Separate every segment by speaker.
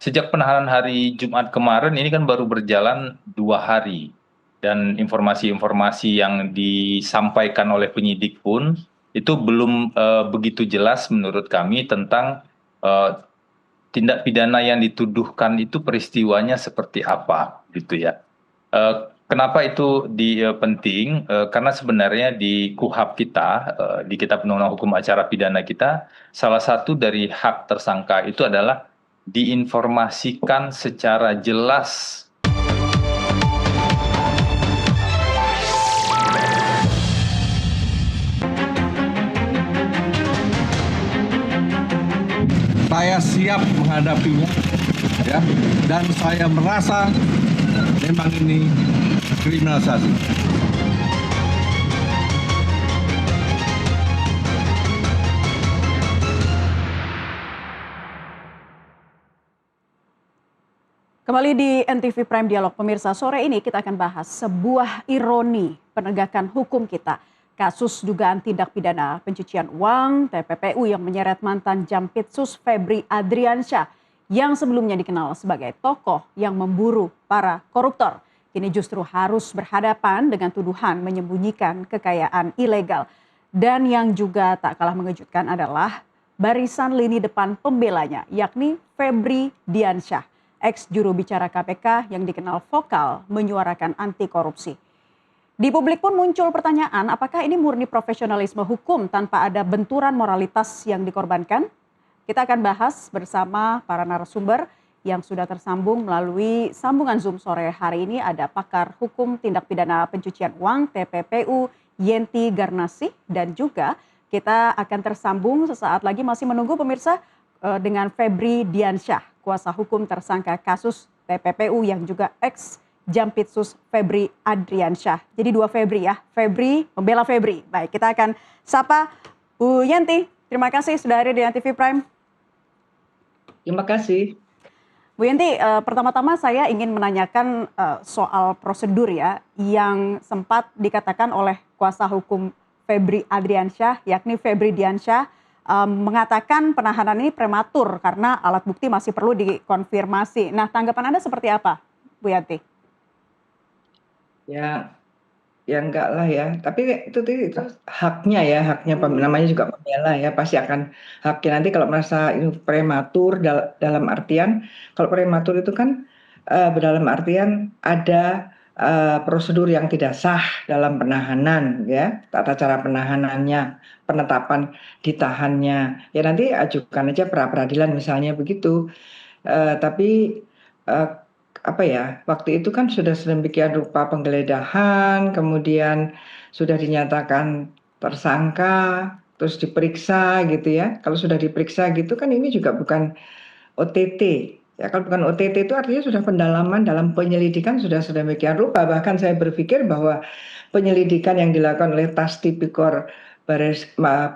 Speaker 1: Sejak penahanan hari Jumat kemarin ini kan baru berjalan 2 hari. Dan informasi-informasi yang disampaikan oleh penyidik pun itu belum begitu jelas menurut kami tentang eh, tindak pidana yang dituduhkan itu peristiwanya seperti apa gitu ya. Kenapa itu penting? Karena sebenarnya di KUHP kita, di Kitab Undang-Undang Hukum Acara Pidana kita, salah satu dari hak tersangka itu adalah diinformasikan secara jelas.
Speaker 2: Saya siap menghadapinya, ya, dan saya merasa memang ini kriminalisasi.
Speaker 3: Kembali di NTV Prime Dialog, pemirsa. Sore ini kita akan bahas sebuah ironi penegakan hukum kita. Kasus dugaan tindak pidana pencucian uang TPPU yang menyeret mantan Jampitsus Febri Adriansyah yang sebelumnya dikenal sebagai tokoh yang memburu para koruptor. Kini justru harus berhadapan dengan tuduhan menyembunyikan kekayaan ilegal. Dan yang juga tak kalah mengejutkan adalah barisan lini depan pembelanya, yakni Febri Diansyah, ex juru bicara KPK yang dikenal vokal menyuarakan anti korupsi. Di publik pun muncul pertanyaan, apakah ini murni profesionalisme hukum tanpa ada benturan moralitas yang dikorbankan? Kita akan bahas bersama para narasumber yang sudah tersambung melalui sambungan Zoom sore hari ini. Ada pakar hukum tindak pidana pencucian uang TPPU Yenti Garnasih, dan juga kita akan tersambung sesaat lagi masih menunggu pemirsa dengan Febri Diansyah, kuasa hukum tersangka kasus TPPU yang juga ex Jampitsus Febri Adriansyah. Jadi dua Febri ya, Febri membela Febri. Baik, kita akan sapa Bu Yenti. Terima kasih sudah hadir di NTV Prime.
Speaker 4: Terima kasih.
Speaker 3: Bu Yenti, pertama-tama saya ingin menanyakan soal prosedur ya, yang sempat dikatakan oleh kuasa hukum Febri Adriansyah, yakni Febri Diansyah, mengatakan penahanan ini prematur karena alat bukti masih perlu dikonfirmasi. Nah, tanggapan Anda seperti apa, Bu Yanti?
Speaker 4: Ya enggak lah ya. Tapi itu haknya ya, haknya namanya juga pembela ya. Pasti akan haknya nanti kalau merasa ini prematur dalam artian, kalau prematur itu kan dalam artian ada prosedur yang tidak sah dalam penahanan ya, tata cara penahanannya, penetapan ditahannya. Ya nanti ajukan aja pra peradilan misalnya begitu. Tapi apa ya, waktu itu kan sudah sedemikian rupa penggeledahan, kemudian sudah dinyatakan tersangka, terus diperiksa gitu ya. Kalau sudah diperiksa gitu kan ini juga bukan OTT. Ya, kalau bukan OTT itu artinya sudah pendalaman dalam penyelidikan sudah sedemikian rupa. Bahkan saya berpikir bahwa penyelidikan yang dilakukan oleh Tas Tipikor Baris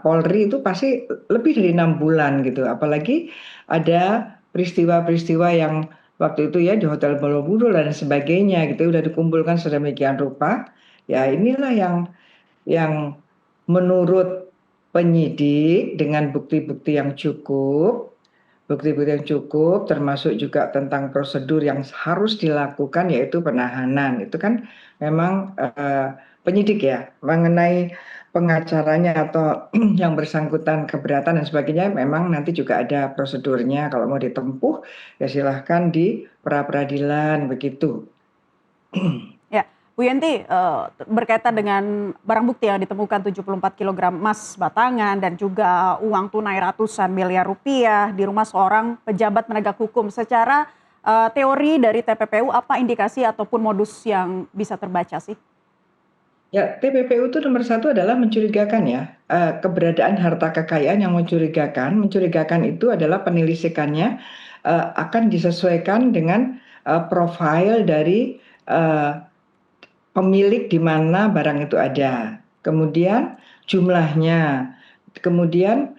Speaker 4: Polri itu pasti lebih dari 6 bulan gitu. Apalagi ada peristiwa-peristiwa yang waktu itu ya di Hotel Borobudur dan sebagainya gitu udah dikumpulkan sedemikian rupa. Ya inilah yang menurut penyidik dengan bukti-bukti yang cukup, termasuk juga tentang prosedur yang harus dilakukan yaitu penahanan. Itu kan memang penyidik ya mengenai pengacaranya atau yang bersangkutan keberatan dan sebagainya memang nanti juga ada prosedurnya. Kalau mau ditempuh ya silahkan di pra peradilan begitu.
Speaker 3: Ya, Bu Yenti, berkaitan dengan barang bukti yang ditemukan 74 kg emas batangan dan juga uang tunai ratusan miliar rupiah di rumah seorang pejabat penegak hukum. Secara teori dari TPPU, apa indikasi ataupun modus yang bisa terbaca sih?
Speaker 4: Ya, TPPU itu nomor satu adalah mencurigakan ya. Keberadaan harta kekayaan yang mencurigakan. Mencurigakan itu adalah penyelidikannya akan disesuaikan dengan profil dari pemilik di mana barang itu ada. Kemudian jumlahnya. Kemudian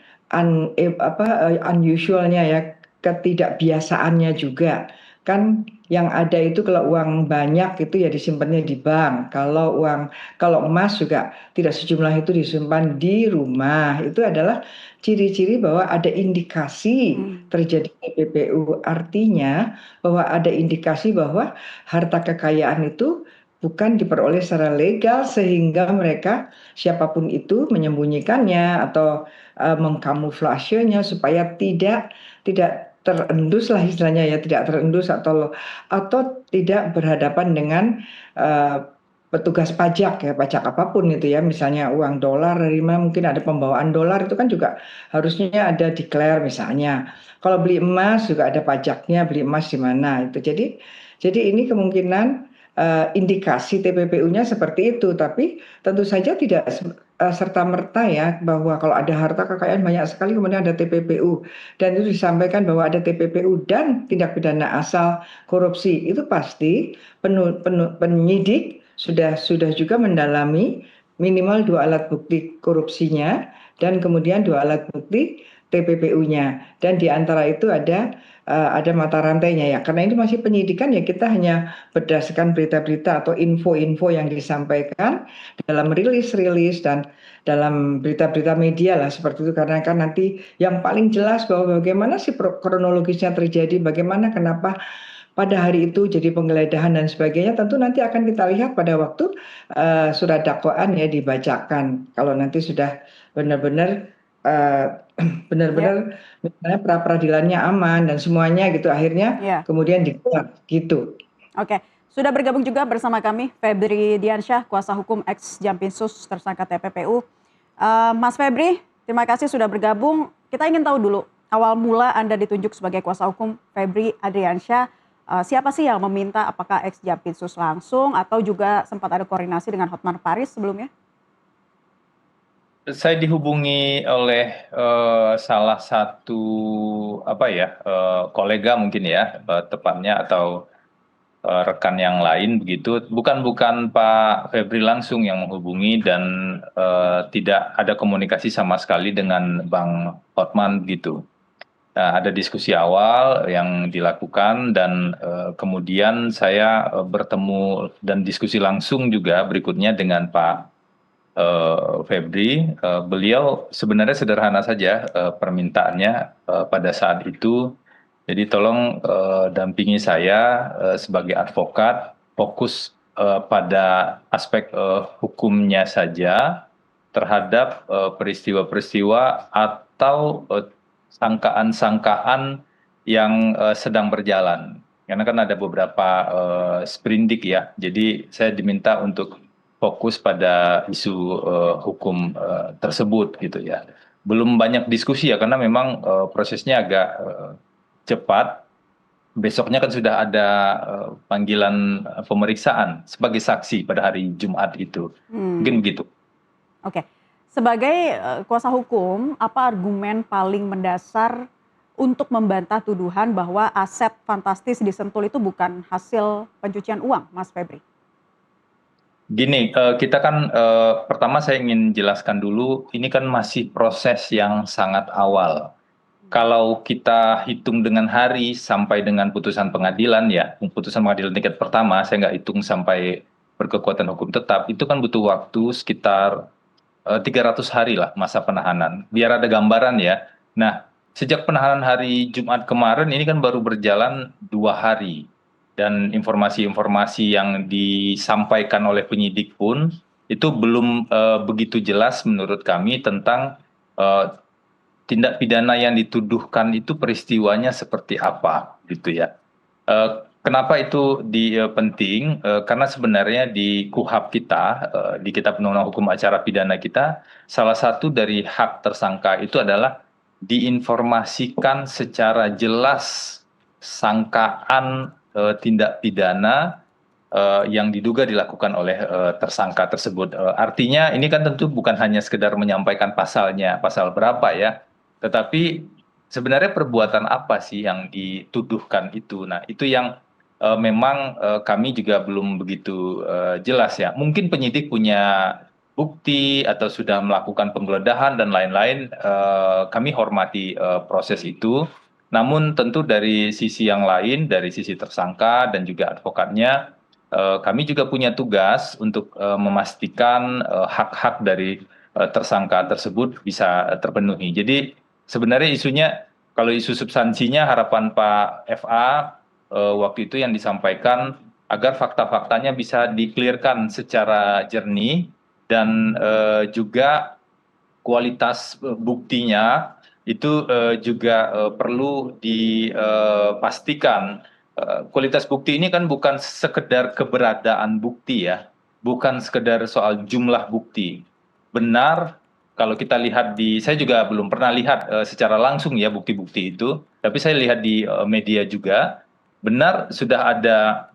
Speaker 4: unusualnya ya, ketidakbiasaannya juga. kan yang ada itu kalau uang banyak itu ya disimpannya di bank. Kalau emas juga tidak sejumlah itu disimpan di rumah. Itu adalah ciri-ciri bahwa ada indikasi terjadi TPPU. Artinya bahwa ada indikasi bahwa harta kekayaan itu bukan diperoleh secara legal sehingga mereka siapapun itu menyembunyikannya atau mengkamuflasenya supaya tidak terendus lah istilahnya ya, tidak terendus atau tidak berhadapan dengan eh, petugas pajak ya, pajak apapun itu ya, misalnya uang dolar dari mana, mungkin ada pembawaan dolar itu kan juga harusnya ada declare misalnya. Kalau beli emas juga ada pajaknya, beli emas di mana itu. Jadi ini kemungkinan indikasi TPPU-nya seperti itu, tapi tentu saja tidak serta-merta ya bahwa kalau ada harta kekayaan banyak sekali kemudian ada TPPU dan itu disampaikan bahwa ada TPPU dan tindak pidana asal korupsi. Itu pasti penyidik sudah juga mendalami minimal 2 alat bukti korupsinya dan kemudian 2 alat bukti TPPU-nya, dan di antara itu ada mata rantainya ya. Karena ini masih penyidikan ya, kita hanya berdasarkan berita-berita atau info-info yang disampaikan dalam rilis-rilis dan dalam berita-berita media lah seperti itu. Karena kan nanti yang paling jelas bahwa bagaimana sih kronologisnya terjadi, bagaimana kenapa pada hari itu jadi penggeledahan dan sebagainya, tentu nanti akan kita lihat pada waktu surat dakwaan ya dibacakan. Kalau nanti sudah benar-benar benar-benar misalnya pra peradilannya aman dan semuanya gitu, akhirnya kemudian digelar gitu.
Speaker 3: Oke, sudah bergabung juga bersama kami Febri Diansyah, kuasa hukum ex Jampinsus tersangka TPPU. Mas Febri, terima kasih sudah bergabung. Kita ingin tahu dulu, awal mula Anda ditunjuk sebagai kuasa hukum Febri Diansyah, siapa sih yang meminta, apakah ex Jampinsus langsung atau juga sempat ada koordinasi dengan Hotmar Paris sebelumnya?
Speaker 1: Saya dihubungi oleh salah satu kolega mungkin ya, tepatnya, atau rekan yang lain begitu. Bukan Pak Febri langsung yang menghubungi, dan tidak ada komunikasi sama sekali dengan Bang Hotman begitu. Nah, ada diskusi awal yang dilakukan dan kemudian saya bertemu dan diskusi langsung juga berikutnya dengan Pak Febri. Beliau sebenarnya sederhana saja permintaannya pada saat itu. Jadi tolong dampingi saya sebagai advokat, fokus pada aspek hukumnya saja terhadap peristiwa-peristiwa atau sangkaan-sangkaan yang sedang berjalan. Karena kan ada beberapa sprindik ya. Jadi saya diminta untuk fokus pada isu hukum tersebut gitu ya. Belum banyak diskusi ya, karena memang prosesnya agak cepat. Besoknya kan sudah ada panggilan pemeriksaan sebagai saksi pada hari Jumat itu. Mungkin begitu.
Speaker 3: Oke, sebagai kuasa hukum, apa argumen paling mendasar untuk membantah tuduhan bahwa aset fantastis di Sentul itu bukan hasil pencucian uang, Mas Febri?
Speaker 1: Gini, kita kan pertama saya ingin jelaskan dulu, ini kan masih proses yang sangat awal. Kalau kita hitung dengan hari sampai dengan putusan pengadilan ya, putusan pengadilan tingkat pertama, saya nggak hitung sampai berkekuatan hukum tetap, itu kan butuh waktu sekitar 300 hari lah masa penahanan. Biar ada gambaran ya. Nah, sejak penahanan hari Jumat kemarin ini kan baru berjalan 2 hari. Dan informasi-informasi yang disampaikan oleh penyidik pun itu belum begitu jelas menurut kami tentang tindak pidana yang dituduhkan itu peristiwanya seperti apa gitu ya. Kenapa itu penting? Karena sebenarnya di KUHP kita, di Kitab Undang-Undang Hukum Acara Pidana kita, salah satu dari hak tersangka itu adalah diinformasikan secara jelas sangkaan tindak pidana yang diduga dilakukan oleh tersangka tersebut. Artinya ini kan tentu bukan hanya sekedar menyampaikan pasalnya, pasal berapa ya, tetapi sebenarnya perbuatan apa sih yang dituduhkan itu. Nah, itu yang memang kami juga belum begitu jelas ya. Mungkin penyidik punya bukti atau sudah melakukan penggeledahan dan lain-lain. Kami hormati proses itu. Namun tentu dari sisi yang lain, dari sisi tersangka dan juga advokatnya, kami juga punya tugas untuk memastikan hak-hak dari tersangka tersebut bisa terpenuhi. Jadi sebenarnya isunya, kalau isu substansinya harapan Pak FA waktu itu yang disampaikan agar fakta-faktanya bisa diklirkan secara jernih dan juga kualitas buktinya itu juga perlu dipastikan. Kualitas bukti ini kan bukan sekedar keberadaan bukti ya, bukan sekedar soal jumlah bukti. Benar, kalau kita lihat saya juga belum pernah lihat secara langsung ya bukti-bukti itu, tapi saya lihat di media juga, benar sudah ada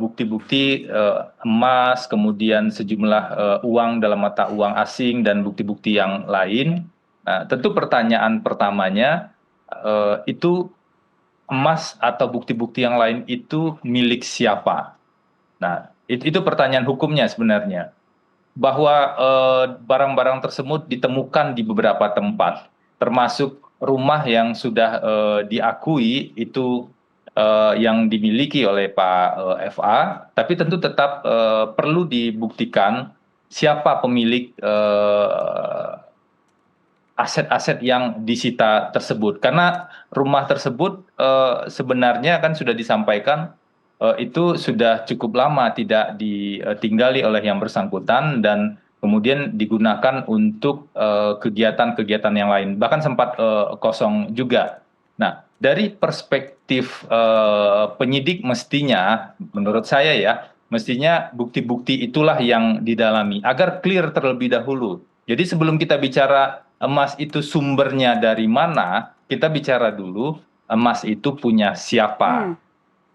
Speaker 1: bukti-bukti emas, kemudian sejumlah uang dalam mata uang asing dan bukti-bukti yang lain. Nah, tentu pertanyaan pertamanya itu emas atau bukti-bukti yang lain itu milik siapa? Nah, itu pertanyaan hukumnya sebenarnya. Bahwa barang-barang tersebut ditemukan di beberapa tempat, termasuk rumah yang sudah diakui itu yang dimiliki oleh Pak FA, tapi tentu tetap perlu dibuktikan siapa pemilik aset-aset yang disita tersebut. Karena rumah tersebut sebenarnya kan sudah disampaikan itu sudah cukup lama tidak ditinggali oleh yang bersangkutan dan kemudian digunakan untuk kegiatan-kegiatan yang lain. Bahkan sempat kosong juga. Nah, dari perspektif penyidik mestinya, menurut saya ya, mestinya bukti-bukti itulah yang didalami agar clear terlebih dahulu. Jadi sebelum kita bicara emas itu sumbernya dari mana, kita bicara dulu emas itu punya siapa.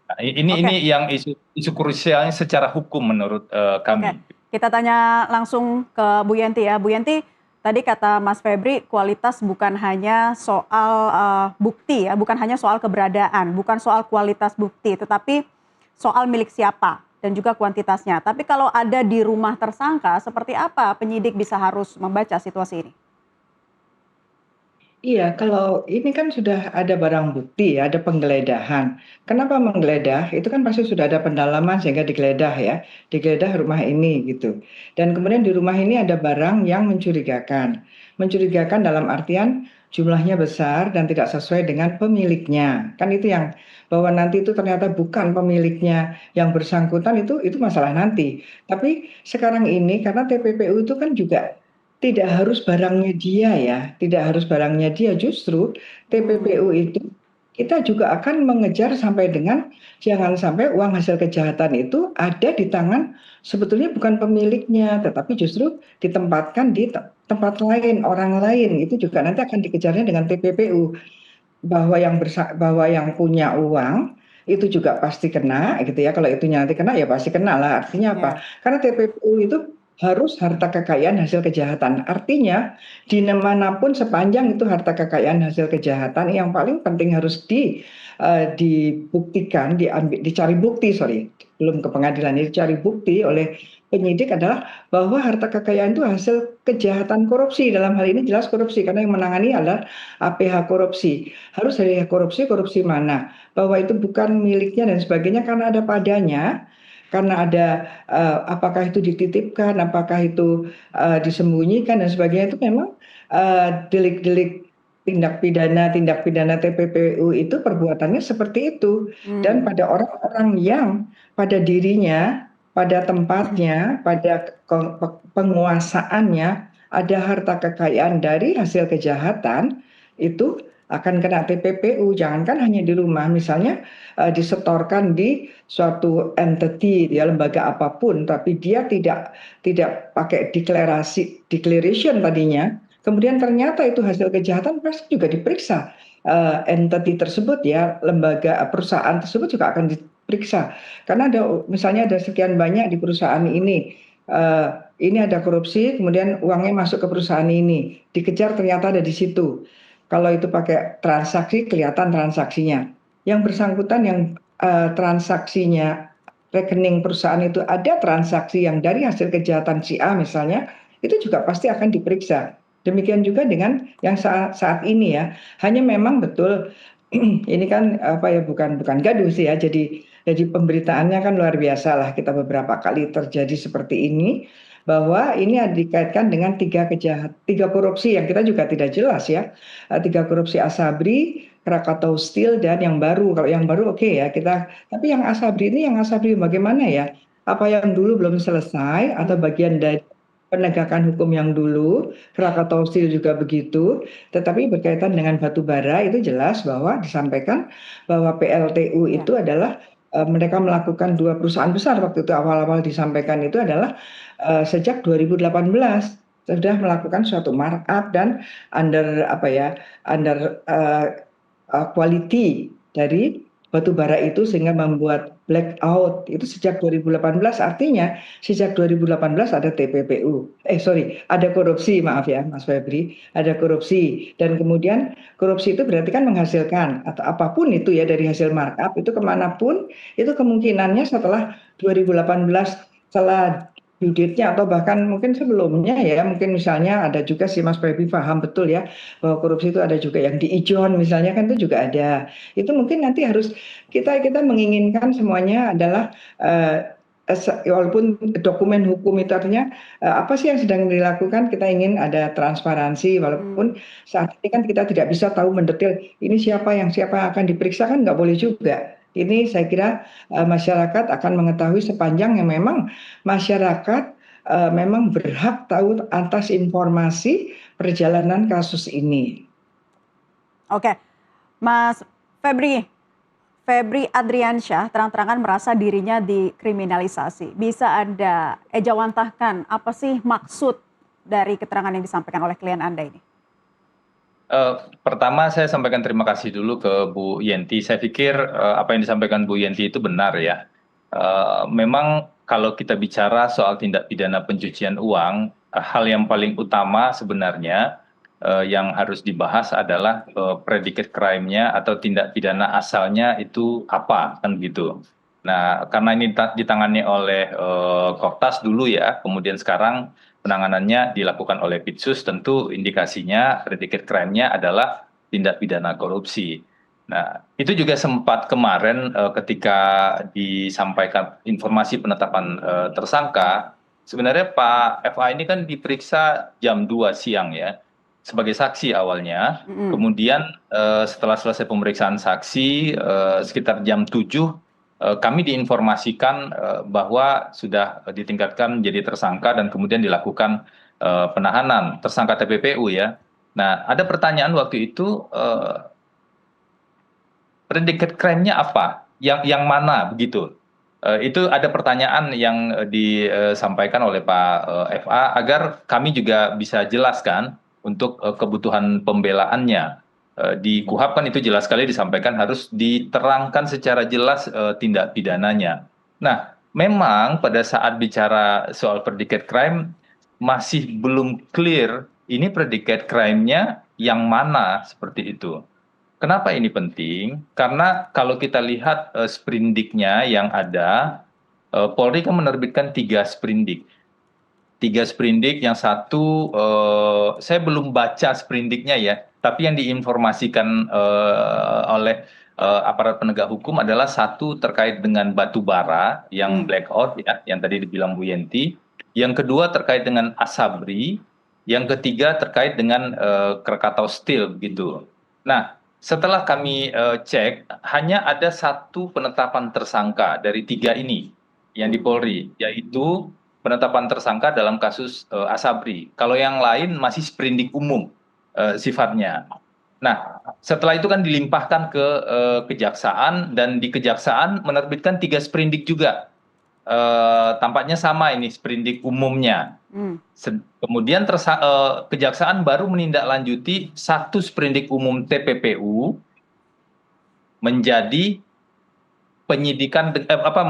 Speaker 1: Nah, ini yang isu krusialnya secara hukum menurut kami.
Speaker 3: Kita tanya langsung ke Bu Yenti ya. Bu Yenti, tadi kata Mas Febri, kualitas bukan hanya soal bukti ya, bukan hanya soal keberadaan, bukan soal kualitas bukti, tetapi soal milik siapa dan juga kuantitasnya. Tapi kalau ada di rumah tersangka, seperti apa penyidik bisa harus membaca situasi ini?
Speaker 4: Iya, kalau ini kan sudah ada barang bukti ya, ada penggeledahan. Kenapa menggeledah? Itu kan pasti sudah ada pendalaman sehingga digeledah ya, digeledah rumah ini gitu. Dan kemudian di rumah ini ada barang yang mencurigakan. Mencurigakan dalam artian jumlahnya besar dan tidak sesuai dengan pemiliknya. Kan itu yang bahwa nanti itu ternyata bukan pemiliknya yang bersangkutan itu masalah nanti. Tapi sekarang ini karena TPPU itu kan juga tidak harus barangnya dia ya, tidak harus barangnya dia. Justru TPPU itu kita juga akan mengejar sampai dengan jangan sampai uang hasil kejahatan itu ada di tangan sebetulnya bukan pemiliknya, tetapi justru ditempatkan di tempat lain, orang lain. Itu juga nanti akan dikejarnya dengan TPPU bahwa yang punya uang itu juga pasti kena gitu ya. Kalau itu nanti kena ya pasti kena lah. Artinya apa? Karena TPPU itu harus harta kekayaan hasil kejahatan. Artinya di manapun sepanjang itu harta kekayaan hasil kejahatan yang paling penting harus dibuktikan, dicari bukti, belum ke pengadilan, dicari bukti oleh penyidik adalah bahwa harta kekayaan itu hasil kejahatan korupsi. Dalam hal ini jelas korupsi karena yang menangani adalah APH korupsi. Harus dari korupsi mana? Bahwa itu bukan miliknya dan sebagainya karena ada padanya. Karena ada apakah itu dititipkan, apakah itu disembunyikan dan sebagainya itu memang delik-delik tindak pidana TPPU itu perbuatannya seperti itu. Dan pada orang-orang yang pada dirinya, pada tempatnya, pada penguasaannya ada harta kekayaan dari hasil kejahatan itu akan kena TPPU. Jangankan hanya di rumah, misalnya disetorkan di suatu entity ya, lembaga apapun, tapi dia tidak pakai declaration tadinya, kemudian ternyata itu hasil kejahatan, pasti juga diperiksa entity tersebut ya, lembaga perusahaan tersebut juga akan diperiksa karena misalnya ada sekian banyak di perusahaan ini ada korupsi, kemudian uangnya masuk ke perusahaan ini, dikejar ternyata ada di situ. Kalau itu pakai transaksi, kelihatan transaksinya. Yang bersangkutan yang transaksinya, rekening perusahaan itu ada transaksi yang dari hasil kejahatan si A misalnya, itu juga pasti akan diperiksa. Demikian juga dengan yang saat ini ya. Hanya memang betul ini kan apa ya, bukan bukan gaduh sih ya. Jadi pemberitaannya kan luar biasa lah, kita beberapa kali terjadi seperti ini, bahwa ini dikaitkan dengan tiga korupsi yang kita juga tidak jelas ya. Tiga korupsi Asabri, Krakatau Steel, dan yang baru. Kalau yang baru oke ya kita, tapi yang Asabri ini, yang Asabri bagaimana ya? Apa yang dulu belum selesai atau bagian dari penegakan hukum yang dulu? Krakatau Steel juga begitu. Tetapi berkaitan dengan batu bara itu jelas bahwa disampaikan bahwa PLTU
Speaker 3: Ya.
Speaker 4: itu adalah mereka melakukan dua perusahaan besar waktu itu, awal-awal disampaikan itu adalah sejak 2018 sudah melakukan suatu markup dan under apa ya, under quality dari batu bara itu, sehingga membuat blackout itu sejak 2018. Artinya sejak 2018 ada TPPU, ada korupsi, maaf ya Mas Febri, ada korupsi, dan kemudian korupsi itu berarti kan menghasilkan atau apapun itu ya, dari hasil markup itu kemanapun itu kemungkinannya setelah 2018, setelah due date-nya atau bahkan mungkin sebelumnya ya, mungkin misalnya ada juga sih Mas Febri paham betul ya bahwa korupsi itu ada juga yang di ijon misalnya, kan itu juga ada. Itu mungkin nanti harus kita menginginkan semuanya adalah walaupun dokumen hukum itu artinya apa sih yang sedang dilakukan, kita ingin ada transparansi, walaupun saat ini kan kita tidak bisa tahu mendetail ini siapa yang akan diperiksa, kan nggak boleh juga. Ini saya kira masyarakat akan mengetahui sepanjang yang memang masyarakat memang berhak tahu atas informasi perjalanan kasus ini.
Speaker 3: Oke, Mas Febri Adriansyah terang-terangan merasa dirinya dikriminalisasi. Bisa Anda ejawantahkan apa sih maksud dari keterangan yang disampaikan oleh klien Anda ini?
Speaker 1: Pertama saya sampaikan terima kasih dulu ke Bu Yenti. Saya pikir apa yang disampaikan Bu Yenti itu benar ya. Memang kalau kita bicara soal tindak pidana pencucian uang, hal yang paling utama sebenarnya yang harus dibahas adalah predicate crime-nya atau tindak pidana asalnya itu apa, kan gitu. Nah, karena ini ditangani oleh Koptas dulu ya, kemudian sekarang penanganannya dilakukan oleh Pitsus, tentu indikasinya predicate crime-nya adalah tindak pidana korupsi. Nah, itu juga sempat kemarin ketika disampaikan informasi penetapan tersangka, sebenarnya Pak FA ini kan diperiksa jam 2 siang ya, sebagai saksi awalnya. Kemudian setelah selesai pemeriksaan saksi sekitar jam 7 kami diinformasikan bahwa sudah ditingkatkan menjadi tersangka dan kemudian dilakukan penahanan tersangka TPPU ya. Nah, ada pertanyaan waktu itu predicate crime-nya apa? Yang mana begitu? Itu ada pertanyaan yang disampaikan oleh Pak FA agar kami juga bisa jelaskan untuk kebutuhan pembelaannya. Di KUHAP kan itu jelas sekali disampaikan harus diterangkan secara jelas tindak pidananya. Nah, memang pada saat bicara soal predicate crime masih belum clear ini predicate crime-nya yang mana seperti itu. Kenapa ini penting? Karena kalau kita lihat sprindiknya yang ada, Polri kan menerbitkan 3 sprindik. 3 sprindik, yang satu saya belum baca sprindiknya ya, tapi yang diinformasikan oleh aparat penegak hukum adalah satu terkait dengan batu bara yang blackout ya, yang tadi dibilang Bu Yenti. Yang kedua terkait dengan Asabri, yang ketiga terkait dengan Krakatau Steel gitu. Nah, setelah kami cek, hanya ada satu penetapan tersangka dari 3 ini yang di Polri, yaitu penetapan tersangka dalam kasus Asabri. Kalau yang lain masih sprindik umum sifatnya. Nah, setelah itu kan dilimpahkan ke kejaksaan, dan di kejaksaan menerbitkan 3 sprindik juga. Tampaknya sama ini sprindik umumnya. Kemudian kejaksaan baru menindaklanjuti 1 sprindik umum TPPU menjadi penyidikan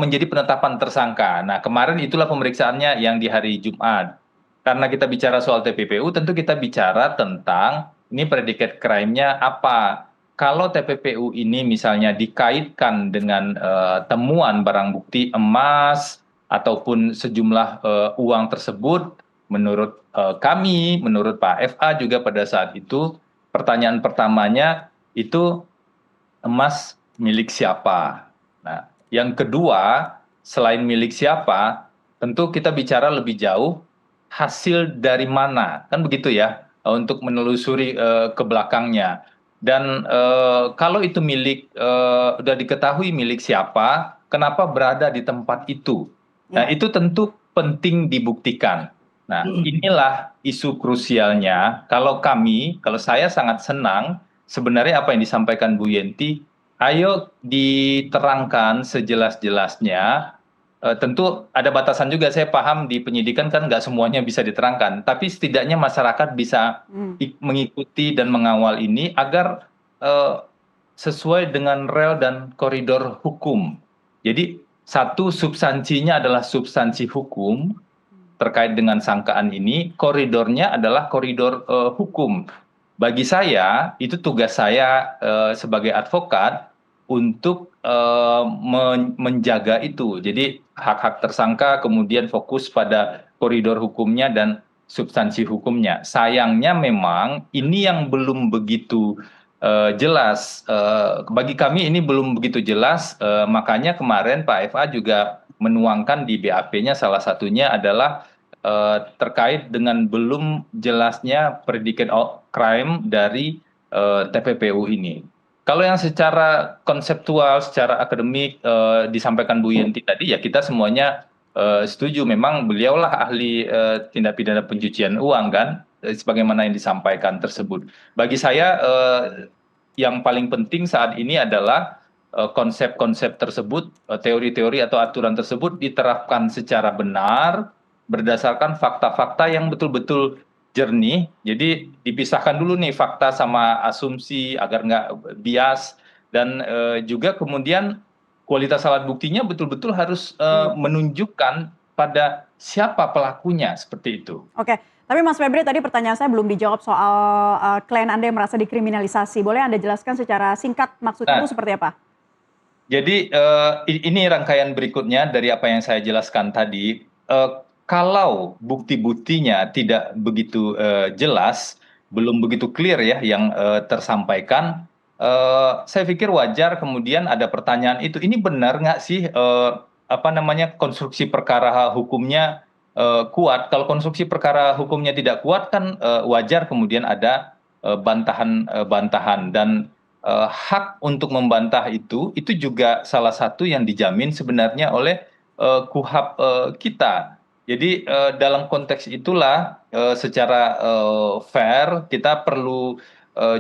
Speaker 1: menjadi penetapan tersangka. Nah, kemarin itulah pemeriksaannya yang di hari Jumat. Karena kita bicara soal TPPU, tentu kita bicara tentang ini predicate crime-nya apa. Kalau TPPU ini misalnya dikaitkan dengan temuan barang bukti emas ataupun sejumlah uang tersebut, menurut kami, menurut Pak FA juga pada saat itu, pertanyaan pertamanya itu emas milik siapa. Nah, yang kedua, selain milik siapa, tentu kita bicara lebih jauh hasil dari mana, kan begitu ya, untuk menelusuri ke belakangnya. Dan kalau itu milik udah diketahui milik siapa, kenapa berada di tempat itu? Nah,
Speaker 3: Ya.
Speaker 1: itu tentu penting dibuktikan. Nah, inilah isu krusialnya. Kalau saya sangat senang sebenarnya apa yang disampaikan Bu Yenti, ayo diterangkan sejelas-jelasnya. Tentu ada batasan juga, saya paham di penyidikan kan nggak semuanya bisa diterangkan, tapi setidaknya masyarakat bisa
Speaker 3: Hmm.
Speaker 1: mengikuti dan mengawal ini agar eh, sesuai dengan rel dan koridor hukum. Jadi satu, substansinya adalah substansi hukum terkait dengan sangkaan ini, koridornya adalah koridor hukum. Bagi saya, itu tugas saya sebagai advokat untuk menjaga itu. Jadi hak-hak tersangka kemudian fokus pada koridor hukumnya dan substansi hukumnya. Sayangnya memang ini yang belum begitu jelas. Bagi kami ini belum begitu jelas, makanya kemarin Pak FA juga menuangkan di BAP-nya salah satunya adalah terkait dengan belum jelasnya predicate crime dari TPPU ini. Kalau yang secara konseptual, secara akademik disampaikan Bu Yenti tadi, ya kita semuanya setuju. Memang beliaulah ahli tindak pidana pencucian uang kan, sebagaimana yang disampaikan tersebut. Bagi saya yang paling penting saat ini adalah konsep-konsep tersebut, teori-teori atau aturan tersebut diterapkan secara benar, berdasarkan fakta-fakta yang betul-betul jernih. Jadi dipisahkan dulu nih fakta sama asumsi agar nggak bias, dan juga kemudian kualitas alat buktinya betul-betul harus menunjukkan pada siapa pelakunya, seperti itu.
Speaker 3: Oke, tapi Mas Febri tadi pertanyaan saya belum dijawab soal klien Anda yang merasa dikriminalisasi. Boleh Anda jelaskan secara singkat maksud
Speaker 1: Nah,
Speaker 3: itu seperti apa?
Speaker 1: jadi ini rangkaian berikutnya dari apa yang saya jelaskan tadi. Kalau bukti-buktinya tidak begitu jelas, belum begitu clear ya yang tersampaikan, saya pikir wajar kemudian ada pertanyaan itu. Ini benar nggak sih apa namanya konstruksi perkara hukumnya kuat? Kalau konstruksi perkara hukumnya tidak kuat kan wajar kemudian ada bantahan-bantahan, dan hak untuk membantah itu juga salah satu yang dijamin sebenarnya oleh KUHP kita. Jadi dalam konteks itulah secara fair kita perlu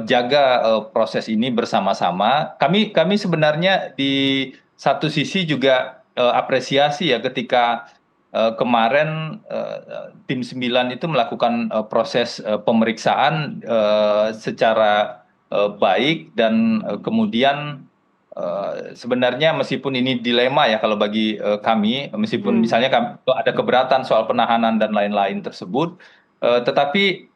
Speaker 1: jaga proses ini bersama-sama. Kami sebenarnya di satu sisi juga apresiasi ya ketika kemarin tim 9 itu melakukan proses pemeriksaan secara baik, dan kemudian sebenarnya meskipun ini dilema ya kalau bagi kami, meskipun
Speaker 3: Hmm.
Speaker 1: misalnya ada keberatan soal penahanan dan lain-lain tersebut, tetapi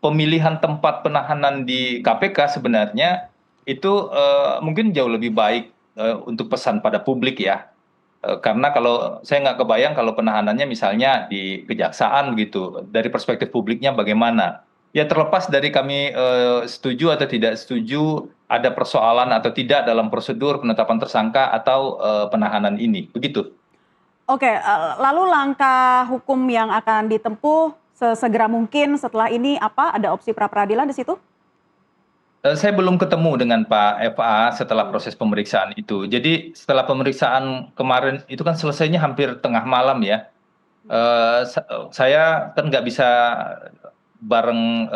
Speaker 1: pemilihan tempat penahanan di KPK sebenarnya itu mungkin jauh lebih baik untuk pesan pada publik ya. Karena kalau saya nggak kebayang kalau penahanannya misalnya di kejaksaan begitu, dari perspektif publiknya bagaimana? Ya terlepas dari kami setuju atau tidak setuju ada persoalan atau tidak dalam prosedur penetapan tersangka atau penahanan ini, begitu.
Speaker 3: Oke, lalu langkah hukum yang akan ditempuh sesegera mungkin setelah ini apa? Ada opsi pra peradilan di situ?
Speaker 1: Saya belum ketemu dengan Pak FA setelah proses pemeriksaan itu. Jadi setelah pemeriksaan kemarin itu kan selesainya hampir tengah malam ya. Saya kan nggak bisa bareng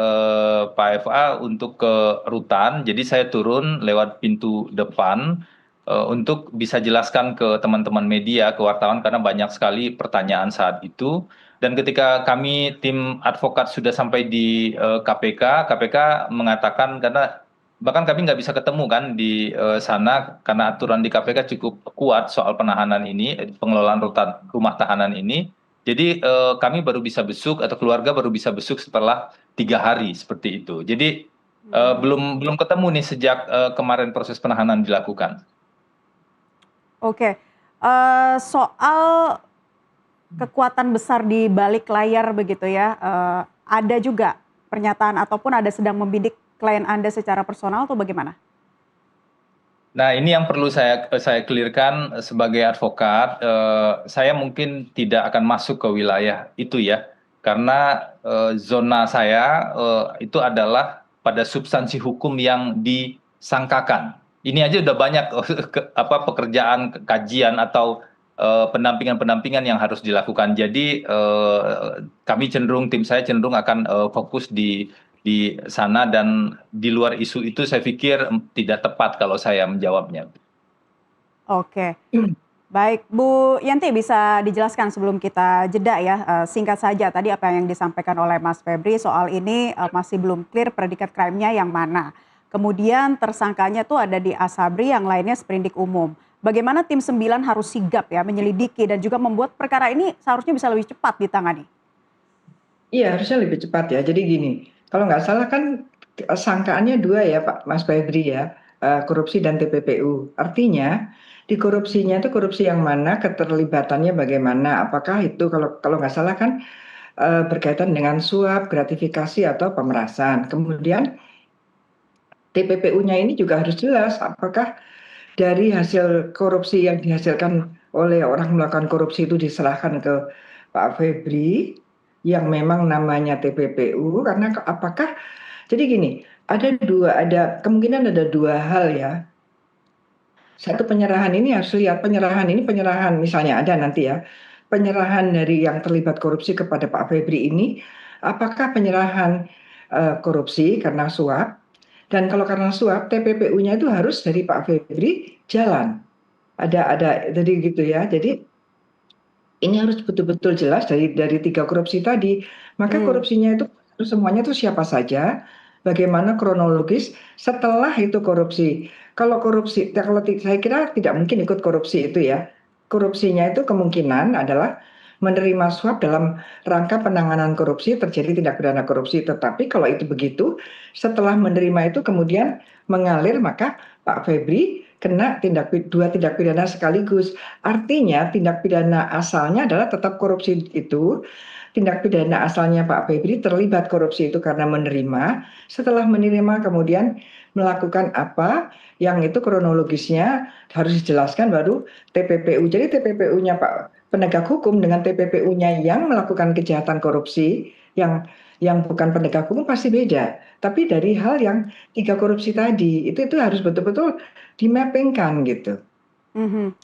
Speaker 1: Pak FA untuk ke rutan, jadi saya turun lewat pintu depan untuk bisa jelaskan ke teman-teman media, ke wartawan, karena banyak sekali pertanyaan saat itu. Dan ketika kami tim advokat sudah sampai di KPK mengatakan, karena bahkan kami nggak bisa ketemu kan di sana karena aturan di KPK cukup kuat soal penahanan ini, pengelolaan rutan rumah tahanan ini. Jadi kami baru bisa besuk atau keluarga baru bisa besuk setelah 3 hari seperti itu. Jadi belum ketemu nih sejak kemarin proses penahanan dilakukan.
Speaker 3: Oke, soal kekuatan besar di balik layar begitu ya, ada juga pernyataan ataupun ada sedang membidik klien Anda secara personal atau bagaimana?
Speaker 1: Nah, ini yang perlu saya clearkan sebagai advokat. Saya mungkin tidak akan masuk ke wilayah itu ya, karena zona saya itu adalah pada substansi hukum yang disangkakan. Ini aja udah banyak pekerjaan kajian atau pendampingan-pendampingan yang harus dilakukan. Jadi tim saya cenderung akan fokus di sana, dan di luar isu itu saya pikir tidak tepat kalau saya menjawabnya.
Speaker 3: Oke, baik Bu Yanti, bisa dijelaskan sebelum kita jeda ya, singkat saja tadi apa yang disampaikan oleh Mas Febri soal ini masih belum clear predikat crime-nya yang mana. Kemudian tersangkanya tuh ada di Asabri, yang lainnya sprindik umum. Bagaimana tim 9 harus sigap ya menyelidiki dan juga membuat perkara ini seharusnya bisa lebih cepat ditangani?
Speaker 4: Iya, harusnya lebih cepat ya. Jadi gini, kalau nggak salah kan sangkaannya dua ya Pak Mas Febri ya, korupsi dan TPPU. Artinya di korupsinya itu korupsi yang mana, keterlibatannya bagaimana? Apakah itu kalau kalau nggak salah kan berkaitan dengan suap, gratifikasi atau pemerasan. Kemudian TPPU-nya ini juga harus jelas apakah dari hasil korupsi yang dihasilkan oleh orang melakukan korupsi itu diserahkan ke Pak Febri yang memang namanya TPPU, karena apakah jadi gini, ada kemungkinan ada dua hal ya. Satu, penyerahan ini harus lihat penyerahan misalnya ada nanti ya, penyerahan dari yang terlibat korupsi kepada Pak Febri ini, apakah penyerahan korupsi karena suap, dan kalau karena suap TPPU-nya itu harus dari Pak Febri jalan. Ada jadi gitu ya. Jadi ini harus betul-betul jelas dari tiga korupsi tadi. Maka korupsinya itu semuanya itu siapa saja, bagaimana kronologis setelah itu korupsi. Kalau korupsi, ya kalau saya kira tidak mungkin ikut korupsi itu ya. Korupsinya itu kemungkinan adalah menerima suap dalam rangka penanganan korupsi, terjadi tindak pidana korupsi. Tetapi kalau itu begitu, setelah menerima itu kemudian mengalir, maka Pak Febri kena dua tindak pidana sekaligus. Artinya tindak pidana asalnya adalah tetap korupsi itu. Tindak pidana asalnya Pak Febri terlibat korupsi itu karena menerima. Setelah menerima kemudian melakukan apa yang itu kronologisnya harus dijelaskan baru TPPU. Jadi TPPU-nya Pak penegak hukum dengan TPPU-nya yang melakukan kejahatan korupsi yang bukan penegak hukum pasti beda. Tapi dari hal yang tiga korupsi tadi itu harus betul-betul dimappingkan gitu.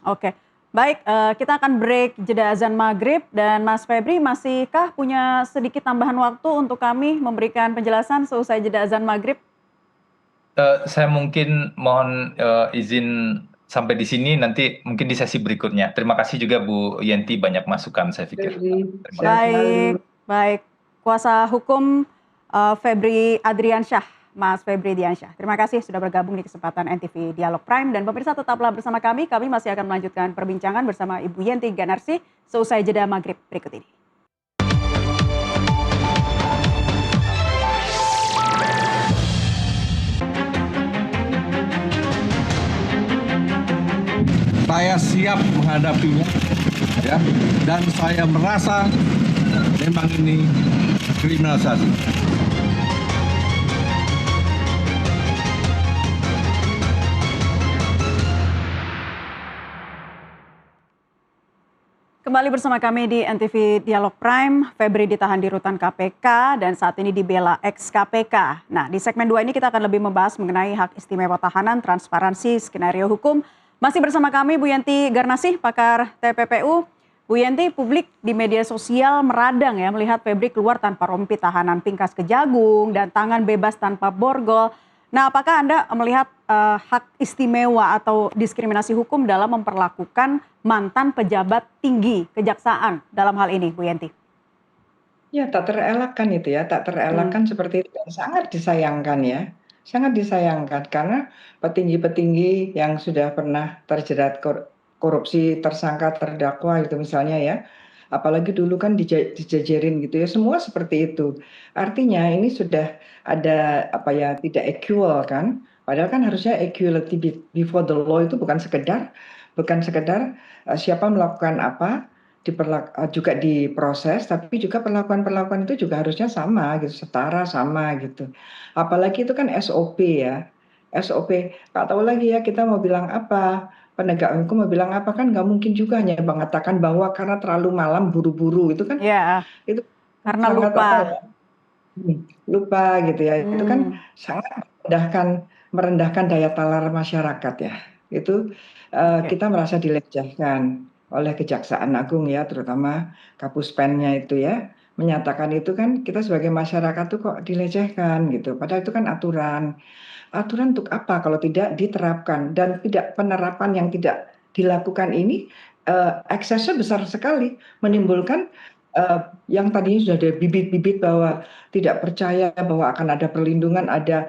Speaker 3: Oke, baik, kita akan break jeda azan maghrib, dan Mas Febri masihkah punya sedikit tambahan waktu untuk kami memberikan penjelasan seusai jeda azan maghrib?
Speaker 1: Saya mungkin mohon izin sampai di sini, nanti mungkin di sesi berikutnya. Terima kasih juga Bu Yenti, banyak masukan saya pikir.
Speaker 3: Baik, baik. Kuasa hukum Febri Adriansyah, Mas Febri Diansyah. Terima kasih sudah bergabung di kesempatan NTV Dialog Prime, dan pemirsa tetaplah bersama kami. Kami masih akan melanjutkan perbincangan bersama Ibu Yenti Ganarsi seusai jeda maghrib berikut ini.
Speaker 2: Saya siap menghadapinya, ya, dan saya merasa memang ini kriminalisasi.
Speaker 3: Kembali bersama kami di NTV Dialog Prime. Febri ditahan di rutan KPK dan saat ini dibela ex KPK. Nah, di segmen 2 ini kita akan lebih membahas mengenai hak istimewa tahanan, transparansi, skenario hukum. Masih bersama kami Bu Yenti Garnasih, pakar TPPU. Bu Yenti, publik di media sosial meradang ya melihat Febri keluar tanpa rompi tahanan Pingkas Kejagung dan tangan bebas tanpa borgol. Nah, apakah Anda melihat hak istimewa atau diskriminasi hukum dalam memperlakukan mantan pejabat tinggi kejaksaan dalam hal ini, Bu Yenti?
Speaker 4: Ya, tak terelakkan itu ya, tak terelakkan seperti itu. Dan sangat disayangkan ya, sangat disayangkan karena petinggi-petinggi yang sudah pernah terjerat korupsi, tersangka, terdakwa itu misalnya ya, apalagi dulu kan dijajarin gitu ya, semua seperti itu. Artinya ini sudah ada apa ya, tidak equal kan, padahal kan harusnya equality before the law itu bukan sekedar siapa melakukan apa juga diproses, tapi juga perlakuan itu juga harusnya sama gitu, setara sama gitu. Apalagi itu kan SOP ya. SOP. Nggak tahu lagi ya kita mau bilang apa, penegak hukum mau bilang apa, kan nggak mungkin juga hanya mengatakan bahwa karena terlalu malam buru-buru, itu kan
Speaker 3: Ya,
Speaker 4: itu
Speaker 3: karena
Speaker 4: sangat
Speaker 3: lupa.
Speaker 4: apa ya, lupa gitu ya. Itu kan
Speaker 3: Hmm,
Speaker 4: sangat merendahkan daya talar masyarakat ya. Itu
Speaker 3: oke.
Speaker 4: kita merasa dilecehkan oleh Kejaksaan Agung ya, terutama Kapus Pennya itu ya, menyatakan itu kan kita sebagai masyarakat tuh kok dilecehkan gitu. Padahal itu kan aturan. Aturan untuk apa kalau tidak diterapkan, dan tidak penerapan yang tidak dilakukan ini eksesnya besar sekali, menimbulkan yang tadinya sudah ada bibit-bibit bahwa tidak percaya bahwa akan ada perlindungan, ada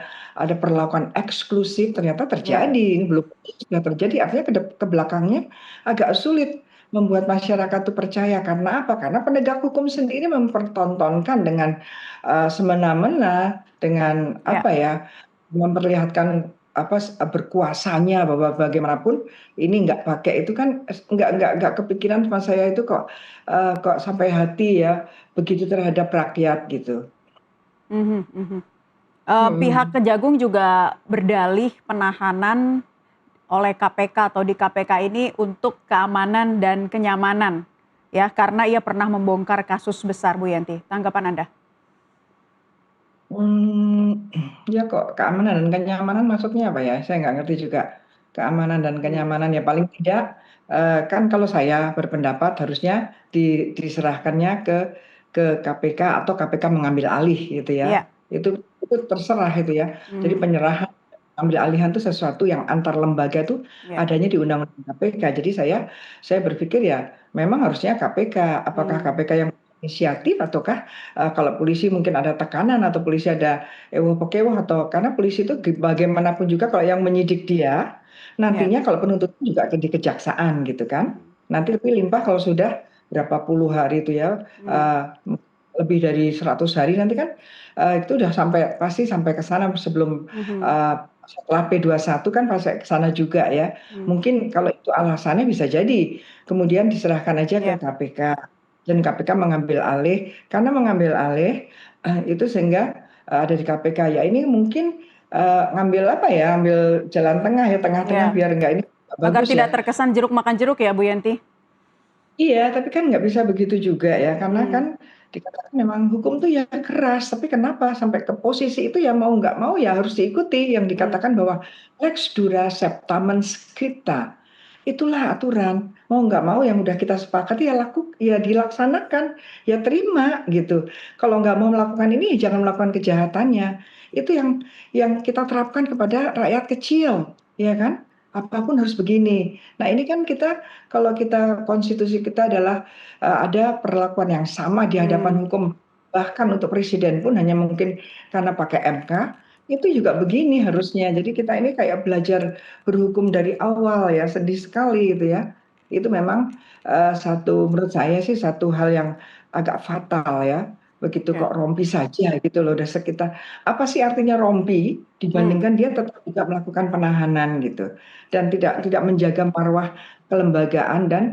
Speaker 4: perlakuan eksklusif, ternyata
Speaker 3: Ya,
Speaker 4: terjadi. Ini belum sudah terjadi, artinya ke belakangnya agak sulit membuat masyarakat itu percaya. Karena apa? Karena penegak hukum sendiri mempertontonkan dengan semena-mena, dengan
Speaker 3: ya.
Speaker 4: apa ya, memperlihatkan apa, berkuasanya, bahwa bagaimanapun ini nggak pakai itu kan, nggak kepikiran sama saya itu kok, kok sampai hati ya begitu terhadap rakyat gitu.
Speaker 3: Mhm, mhm. Pihak
Speaker 4: Mhm.
Speaker 3: Kejagung juga berdalih penahanan oleh KPK atau di KPK ini untuk keamanan dan kenyamanan, ya, karena ia pernah membongkar kasus besar, Bu Yanti. Tanggapan Anda?
Speaker 4: Ya kok keamanan dan kenyamanan maksudnya apa ya? Saya nggak ngerti juga. Keamanan dan
Speaker 3: Hmm,
Speaker 4: kenyamanan ya paling tidak, kan kalau saya berpendapat harusnya diserahkannya ke KPK, atau KPK mengambil alih gitu ya.
Speaker 3: iya.
Speaker 4: Itu terserah itu ya. Jadi
Speaker 3: Mhm,
Speaker 4: penyerahan, ambil alihan itu sesuatu yang antar lembaga itu
Speaker 3: iya.
Speaker 4: adanya di Undang-Undang KPK. Jadi saya berpikir ya memang harusnya KPK. Apakah
Speaker 3: Mmm,
Speaker 4: KPK yang inisiatif, ataukah kalau polisi mungkin ada tekanan, atau polisi ada ewoh pekewoh, atau karena polisi itu bagaimanapun juga kalau yang menyidik dia,
Speaker 3: iya.
Speaker 4: nantinya kalau penuntut juga di kejaksaan gitu kan.
Speaker 3: Mhm,
Speaker 4: Nanti lebih limpah kalau sudah berapa puluh hari itu ya,
Speaker 3: mmm,
Speaker 4: eh, lebih dari 100 hari nanti kan, itu udah sampai, pasti sampai ke sana sebelum,
Speaker 3: mhm,
Speaker 4: eh, setelah P21 kan pasti ke sana juga ya.
Speaker 3: mmm,
Speaker 4: Mungkin kalau itu alasannya bisa jadi kemudian diserahkan aja ke
Speaker 3: iya.
Speaker 4: KPK, dan KPK mengambil alih. Karena mengambil alih itu sehingga ada di KPK ya, ini mungkin ngambil apa ya, ambil jalan tengah ya, tengah-tengah,
Speaker 3: Iya,
Speaker 4: biar enggak ini nggak
Speaker 3: agar
Speaker 4: bagus
Speaker 3: tidak
Speaker 4: ya.
Speaker 3: terkesan jeruk makan jeruk ya, Bu Yanti?
Speaker 4: Iya, tapi kan nggak bisa begitu juga ya, karena kan
Speaker 3: Mmm,
Speaker 4: dikatakan memang hukum tuh ya keras, tapi kenapa sampai ke posisi itu ya mau nggak mau ya harus diikuti yang
Speaker 3: mmm,
Speaker 4: dikatakan bahwa lex dura septamen scripta. Itulah aturan. Mau nggak mau yang udah kita sepakati ya ya dilaksanakan, ya terima gitu. Kalau nggak mau melakukan ini, ya jangan melakukan kejahatannya. Itu yang kita terapkan kepada rakyat kecil, ya kan? Apapun harus begini. Nah, ini kan kita, kalau kita konstitusi kita adalah ada perlakuan yang sama di hadapan
Speaker 3: mmm,
Speaker 4: hukum. Bahkan untuk presiden pun hanya mungkin karena pakai MK, itu juga begini harusnya. Jadi kita ini kayak belajar berhukum dari awal ya, sedih sekali itu ya. Itu memang menurut saya sih satu hal yang agak fatal ya. Begitu
Speaker 3: iya.
Speaker 4: kok rompi saja gitu loh, udah sekitar apa sih artinya rompi
Speaker 3: Mmm,
Speaker 4: dibandingkan dia tetap juga melakukan penahanan gitu, dan tidak tidak menjaga marwah kelembagaan, dan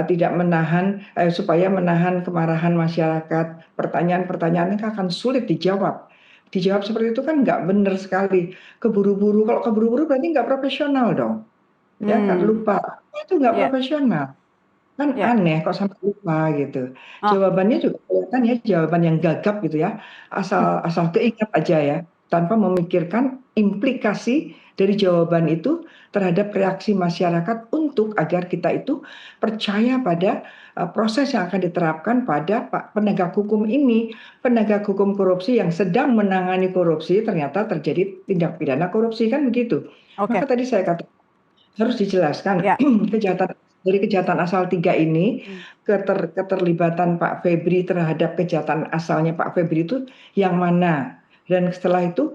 Speaker 4: tidak menahan, supaya menahan kemarahan masyarakat. Pertanyaan-pertanyaannya akan sulit dijawab. Dijawab seperti itu kan nggak benar sekali. Keburu-buru, kalau keburu-buru berarti nggak profesional dong. Ya kan,
Speaker 3: mmm,
Speaker 4: lupa. Itu nggak
Speaker 3: iya,
Speaker 4: profesional. Kan
Speaker 3: iya.
Speaker 4: aneh kok sampai lupa gitu.
Speaker 3: Oh,
Speaker 4: Jawabannya juga kelihatan ya, jawaban yang gagap gitu ya. Asal asal keingat aja ya, tanpa memikirkan implikasi dari jawaban itu terhadap reaksi masyarakat, untuk agar kita itu percaya pada proses yang akan diterapkan pada penegak hukum ini. Penegak hukum korupsi yang sedang menangani korupsi ternyata terjadi tindak pidana korupsi, kan begitu.
Speaker 3: oke.
Speaker 4: Maka tadi saya katakan harus dijelaskan
Speaker 3: Iya,
Speaker 4: kejahatan, dari kejahatan asal tiga ini,
Speaker 3: mmm,
Speaker 4: keterlibatan Pak Febri terhadap kejahatan asalnya Pak Febri itu yang mana, dan setelah itu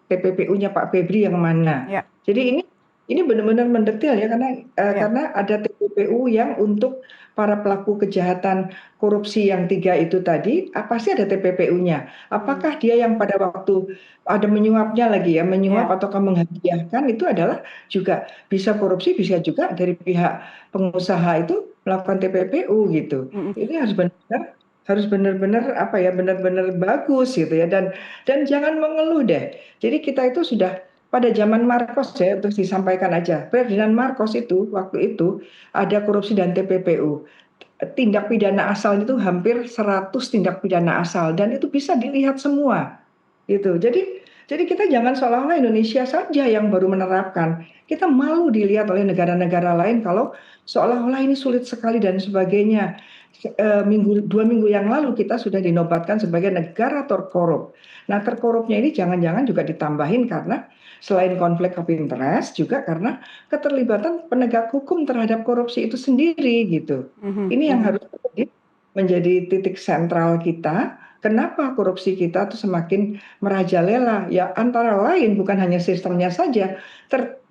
Speaker 4: TPPU-nya Pak Febri yang mana.
Speaker 3: iya,
Speaker 4: Jadi ini benar-benar mendetail ya,
Speaker 3: iya,
Speaker 4: karena ada TPPU yang untuk para pelaku kejahatan korupsi yang tiga itu tadi, pasti ada TPPU-nya.
Speaker 3: mmm,
Speaker 4: Apakah dia yang pada waktu ada menyuapnya lagi ya, menyuap
Speaker 3: iya,
Speaker 4: ataukah menghadiahkan, itu adalah juga bisa korupsi, bisa juga dari pihak pengusaha itu melakukan TPPU gitu.
Speaker 3: mhm,
Speaker 4: Ini harus benar-benar apa ya, benar-benar bagus gitu ya, dan jangan mengeluh deh. Jadi kita itu sudah pada zaman Marcos ya, untuk disampaikan aja, Ferdinand Marcos itu waktu itu ada korupsi dan TPPU. Tindak pidana asal itu hampir 100 tindak pidana asal dan itu bisa dilihat semua gitu. Jadi kita jangan seolah-olah Indonesia saja yang baru menerapkan. Kita malu dilihat oleh negara-negara lain kalau seolah-olah ini sulit sekali dan sebagainya. 2 minggu yang lalu kita sudah dinobatkan sebagai negara terkorup. Nah, terkorupnya ini jangan-jangan juga ditambahin karena selain konflik of interest juga karena keterlibatan penegak hukum terhadap korupsi itu sendiri gitu. Ini yang harus menjadi titik sentral kita. Kenapa korupsi kita tuh semakin merajalela? Ya antara lain bukan hanya sistemnya saja,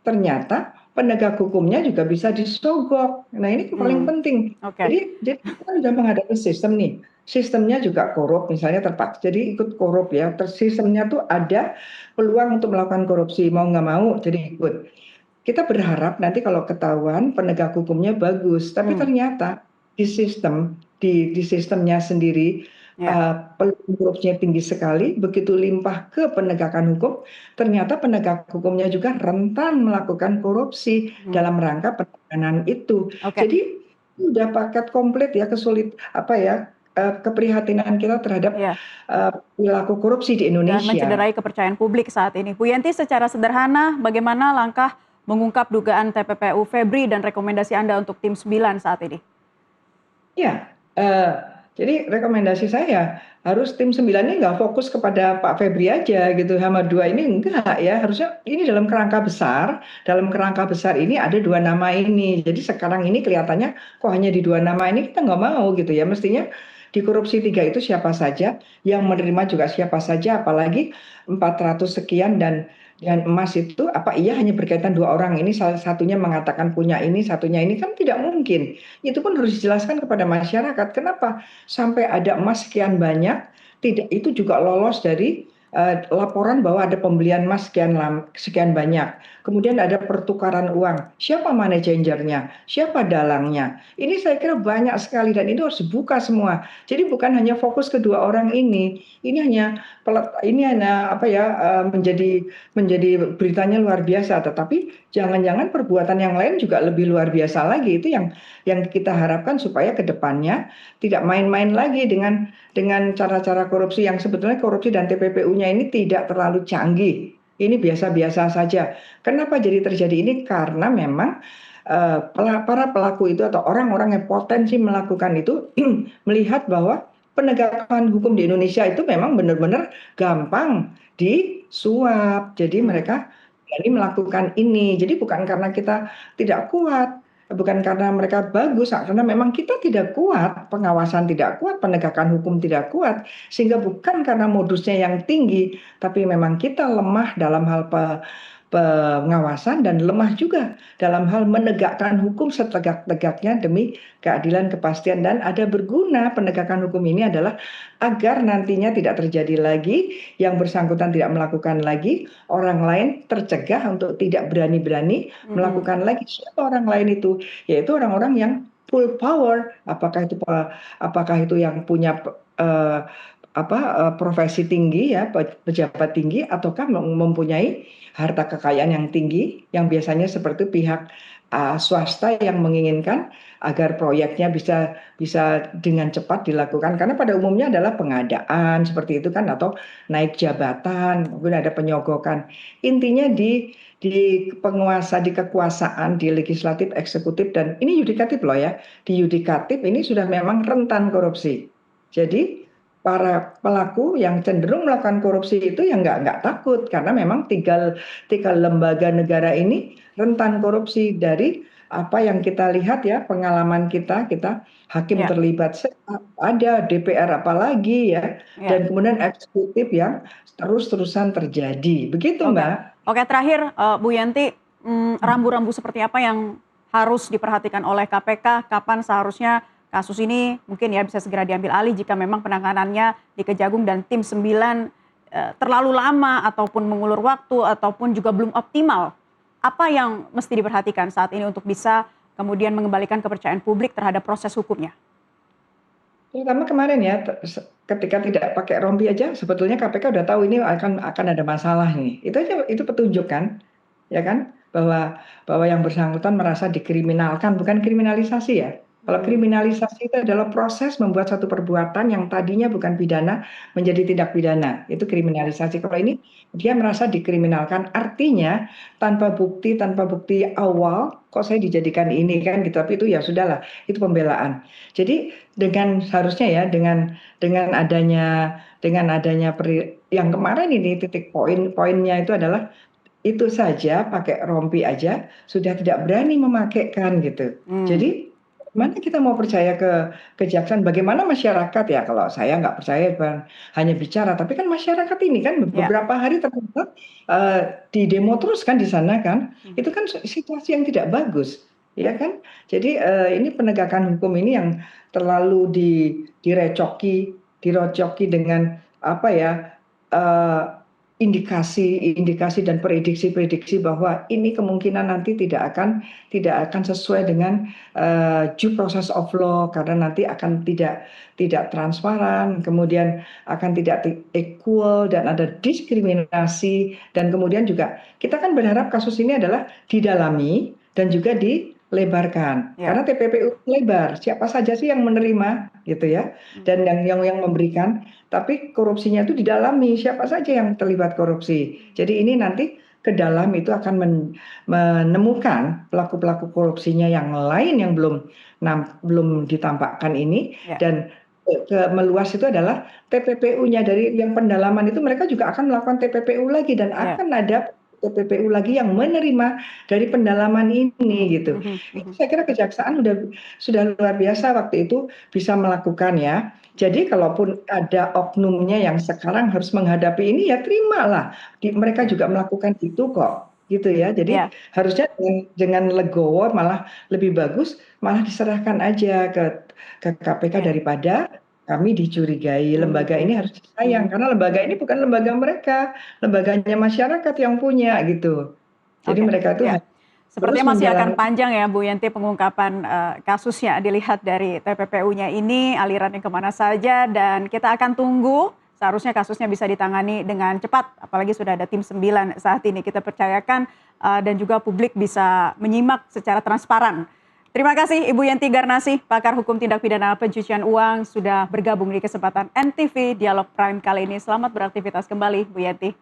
Speaker 4: ternyata penegak hukumnya juga bisa disogok. Nah ini paling penting. Jadi kita sudah menghadapi sistem nih. Sistemnya juga korup, misalnya terpaksa jadi ikut korup ya. Sistemnya tuh ada peluang untuk melakukan korupsi, mau nggak mau jadi ikut. Kita berharap nanti kalau ketahuan penegak hukumnya bagus, tapi ternyata di sistemnya sendiri peluang korupsinya tinggi sekali, begitu limpah ke penegakan hukum, ternyata penegak hukumnya juga rentan melakukan korupsi dalam rangka penanganan itu. Jadi udah paket komplit ya keprihatinan kita terhadap perilaku korupsi di Indonesia.
Speaker 3: Dan mencederai kepercayaan publik saat ini. Bu Yenti, secara sederhana bagaimana langkah mengungkap dugaan TPPU Febri dan rekomendasi Anda untuk tim 9 saat ini?
Speaker 4: Ya, jadi rekomendasi saya harus tim 9 ini nggak fokus kepada Pak Febri aja gitu, sama 2 ini enggak ya, harusnya ini dalam kerangka besar ini ada 2 nama ini. Jadi sekarang ini kelihatannya kok hanya di 2 nama ini kita nggak mau gitu ya, mestinya di korupsi 3 itu siapa saja, yang menerima juga siapa saja, apalagi 400 sekian dan emas itu apa iya hanya berkaitan 2 orang ini, salah satunya mengatakan punya ini, satunya ini, kan tidak mungkin. Itu pun harus dijelaskan kepada masyarakat kenapa sampai ada emas sekian banyak, tidak itu juga lolos dari laporan bahwa ada pembelian emas sekian banyak. Kemudian ada pertukaran uang. Siapa money changernya? Siapa dalangnya? Ini saya kira banyak sekali dan itu harus dibuka semua. Jadi bukan hanya fokus ke 2 orang ini. Ini hanya menjadi beritanya luar biasa, tetapi jangan-jangan perbuatan yang lain juga lebih luar biasa lagi. Itu yang kita harapkan supaya ke depannya tidak main-main lagi dengan cara-cara korupsi yang sebetulnya korupsi dan TPPU-nya ini tidak terlalu canggih. Ini biasa-biasa saja. Kenapa jadi terjadi ini? Karena memang para pelaku itu atau orang-orang yang potensi melakukan itu melihat bahwa penegakan hukum di Indonesia itu memang benar-benar gampang disuap. Jadi mereka berani melakukan ini. Jadi bukan karena kita tidak kuat, bukan karena mereka bagus, karena memang kita tidak kuat, pengawasan tidak kuat, penegakan hukum tidak kuat, sehingga bukan karena modusnya yang tinggi, tapi memang kita lemah dalam hal pengawasan dan lemah juga dalam hal menegakkan hukum setegak-tegaknya demi keadilan, kepastian, dan ada berguna penegakan hukum ini adalah agar nantinya tidak terjadi lagi, yang bersangkutan tidak melakukan lagi, orang lain tercegah untuk tidak berani-berani melakukan lagi. Siapa orang lain itu? Yaitu orang-orang yang full power, apakah itu yang punya profesi tinggi ya, pejabat tinggi, ataukah mempunyai harta kekayaan yang tinggi, yang biasanya seperti pihak swasta yang menginginkan agar proyeknya bisa dengan cepat dilakukan, karena pada umumnya adalah pengadaan seperti itu kan, atau naik jabatan, mungkin ada penyogokan. Intinya di penguasa, di kekuasaan, di legislatif, eksekutif, dan ini yudikatif loh ya, di yudikatif ini sudah memang rentan korupsi. Jadi para pelaku yang cenderung melakukan korupsi itu yang nggak takut, karena memang tiga lembaga negara ini rentan korupsi. Dari apa yang kita lihat ya, pengalaman kita hakim terlibat, ada DPR apalagi ya, dan kemudian eksekutif yang terus-terusan terjadi. Begitu Mbak.
Speaker 3: Oke, terakhir Bu Yenti, rambu-rambu seperti apa yang harus diperhatikan oleh KPK, kapan seharusnya kasus ini mungkin ya bisa segera diambil alih jika memang penanganannya di Kejagung dan tim 9 terlalu lama ataupun mengulur waktu ataupun juga belum optimal. Apa yang mesti diperhatikan saat ini untuk bisa kemudian mengembalikan kepercayaan publik terhadap proses hukumnya?
Speaker 4: Terutama kemarin ya, ketika tidak pakai rompi aja, sebetulnya KPK udah tahu ini akan ada masalah nih. Itu aja itu petunjuk kan, ya kan, bahwa bahwa yang bersangkutan merasa dikriminalkan, bukan kriminalisasi ya. Kalau kriminalisasi itu adalah proses membuat satu perbuatan yang tadinya bukan pidana menjadi tindak pidana. Itu kriminalisasi. Kalau ini dia merasa dikriminalkan, artinya tanpa bukti awal, kok saya dijadikan ini kan gitu. Tapi itu ya sudahlah, itu pembelaan. Jadi harusnya ya dengan adanya yang kemarin ini titik poinnya itu adalah itu saja pakai rompi aja sudah tidak berani memakaikan gitu. Jadi mana kita mau percaya ke kejaksaan? Bagaimana masyarakat ya? Kalau saya nggak percaya bukan hanya bicara, tapi kan masyarakat ini kan beberapa hari ternyata di demo terus kan di sana kan, itu kan situasi yang tidak bagus, ya kan? Jadi ini penegakan hukum ini yang terlalu direcoki dengan apa ya? Indikasi dan prediksi bahwa ini kemungkinan nanti tidak akan sesuai dengan due process of law karena nanti akan tidak transparan, kemudian akan tidak equal dan ada diskriminasi, dan kemudian juga kita kan berharap kasus ini adalah didalami dan juga dilebarkan karena TPPU lebar, siapa saja sih yang menerima gitu ya, dan yang memberikan, tapi korupsinya itu didalami, siapa saja yang terlibat korupsi. Jadi ini nanti ke dalam itu akan menemukan pelaku-pelaku korupsinya yang lain yang belum ditampakkan ini, dan meluas itu adalah TPPU-nya. Dari yang pendalaman itu mereka juga akan melakukan TPPU lagi dan akan ada TPPU lagi yang menerima dari pendalaman ini gitu. Itu saya kira kejaksaan sudah luar biasa waktu itu bisa melakukan ya. Jadi kalaupun ada oknumnya yang sekarang harus menghadapi ini ya terimalah. Mereka juga melakukan itu kok gitu ya. Jadi harusnya dengan legowo malah lebih bagus, malah diserahkan aja ke KPK daripada kami dicurigai. Lembaga ini harus disayang karena lembaga ini bukan lembaga mereka, lembaganya masyarakat yang punya gitu. Jadi mereka itu
Speaker 3: sepertinya masih akan panjang ya Bu Yenti pengungkapan kasusnya, dilihat dari TPPU-nya ini alirannya kemana saja, dan kita akan tunggu. Seharusnya kasusnya bisa ditangani dengan cepat, apalagi sudah ada tim 9 saat ini. Kita percayakan dan juga publik bisa menyimak secara transparan. Terima kasih Ibu Yenti Garnasih, pakar hukum tindak pidana pencucian uang, sudah bergabung di kesempatan NTV Dialog Prime kali ini. Selamat beraktivitas kembali Bu Yenti.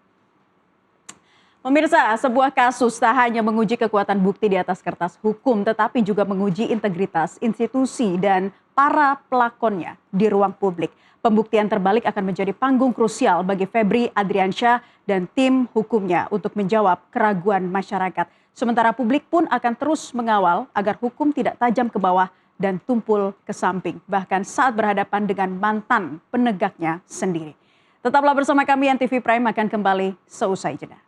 Speaker 3: Pemirsa, sebuah kasus tak hanya menguji kekuatan bukti di atas kertas hukum, tetapi juga menguji integritas institusi dan para pelakonnya di ruang publik. Pembuktian terbalik akan menjadi panggung krusial bagi Febri Adriansyah dan tim hukumnya untuk menjawab keraguan masyarakat. Sementara publik pun akan terus mengawal agar hukum tidak tajam ke bawah dan tumpul ke samping, bahkan saat berhadapan dengan mantan penegaknya sendiri. Tetaplah bersama kami, NTV Prime akan kembali seusai jeda.